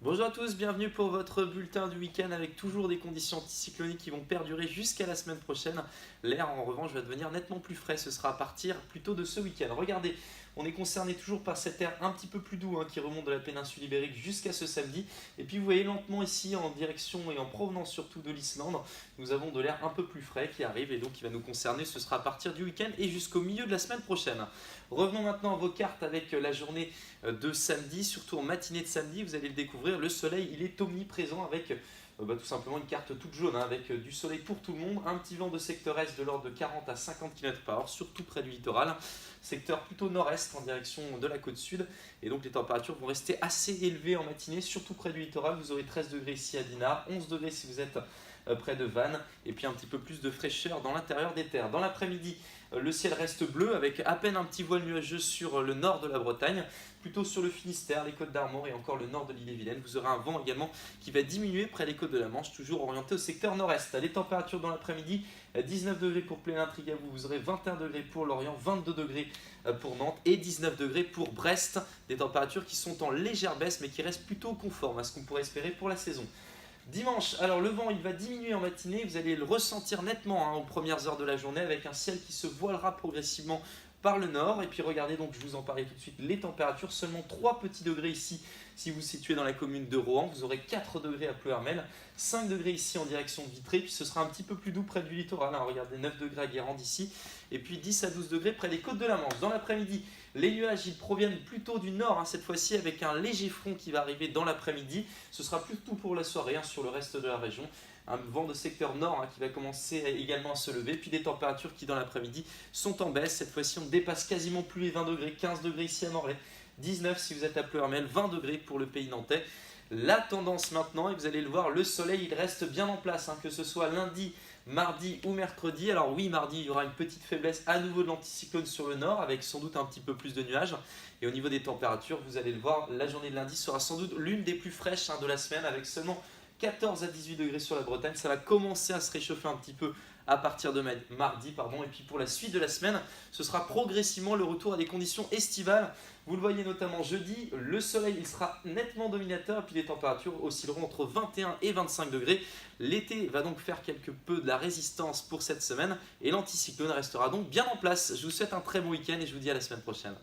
Bonjour à tous, bienvenue pour votre bulletin du week-end avec toujours des conditions anticycloniques qui vont perdurer jusqu'à la semaine prochaine. L'air en revanche va devenir nettement plus frais, ce sera à partir plutôt de ce week-end. Regardez, on est concerné toujours par cet air un petit peu plus doux qui remonte de la péninsule ibérique jusqu'à ce samedi. Et puis vous voyez lentement ici en direction et en provenance surtout de l'Islande, nous avons de l'air un peu plus frais qui arrive et donc qui va nous concerner, ce sera à partir du week-end et jusqu'au milieu de la semaine prochaine. Revenons maintenant à vos cartes avec la journée de samedi, surtout en matinée de samedi, vous allez le découvrir, le soleil il est omniprésent avec tout simplement une carte toute jaune avec du soleil pour tout le monde, un petit vent de secteur est de l'ordre de 40 à 50 km/h, surtout près du littoral, secteur plutôt nord-est en direction de la côte sud, et donc les températures vont rester assez élevées en matinée, surtout près du littoral, vous aurez 13 degrés ici à Dinard, 11 degrés si vous êtes près de Vannes, et puis un petit peu plus de fraîcheur dans l'intérieur des terres. Dans l'après-midi, le ciel reste bleu avec à peine un petit voile nuageux sur le nord de la Bretagne, plutôt sur le Finistère, les côtes d'Armor et encore le nord de l'île-et-Vilaine. Vous aurez un vent également qui va diminuer près des côtes de la Manche, toujours orienté au secteur nord-est. Les températures dans l'après-midi, 19 degrés pour Plénin-Trigavou, vous aurez 21 degrés pour Lorient, 22 degrés pour Nantes et 19 degrés pour Brest. Des températures qui sont en légère baisse mais qui restent plutôt conformes à ce qu'on pourrait espérer pour la saison. Dimanche, alors le vent il va diminuer en matinée, vous allez le ressentir nettement aux premières heures de la journée avec un ciel qui se voilera progressivement par le nord. Et puis regardez, donc je vous en parlais tout de suite, les températures, seulement 3 petits degrés ici si vous vous situez dans la commune de Rohan, vous aurez 4 degrés à Pleuhermel, 5 degrés ici en direction de Vitré, puis ce sera un petit peu plus doux près du littoral, regardez 9 degrés à Guérande ici, et puis 10 à 12 degrés près des côtes de la Manche. Dans l'après-midi, les nuages ils proviennent plutôt du nord cette fois-ci avec un léger front qui va arriver dans l'après-midi, ce sera plutôt pour la soirée sur le reste de la région. Un vent de secteur nord qui va commencer également à se lever, puis des températures qui dans l'après-midi sont en baisse. Cette fois-ci on dépasse quasiment plus les 20 degrés, 15 degrés ici à Morlaix, 19 si vous êtes à Pleuhermel, 20 degrés pour le pays nantais. La tendance maintenant, et vous allez le voir, le soleil il reste bien en place, que ce soit lundi, mardi ou mercredi. Alors oui, mardi il y aura une petite faiblesse à nouveau de l'anticyclone sur le nord avec sans doute un petit peu plus de nuages. Et au niveau des températures, vous allez le voir, la journée de lundi sera sans doute l'une des plus fraîches de la semaine avec seulement 14 à 18 degrés sur la Bretagne. Ça va commencer à se réchauffer un petit peu à partir de mardi. Et puis pour la suite de la semaine, ce sera progressivement le retour à des conditions estivales. Vous le voyez notamment jeudi, le soleil il sera nettement dominateur et puis les températures oscilleront entre 21 et 25 degrés. L'été va donc faire quelque peu de la résistance pour cette semaine et l'anticyclone restera donc bien en place. Je vous souhaite un très bon week-end et je vous dis à la semaine prochaine.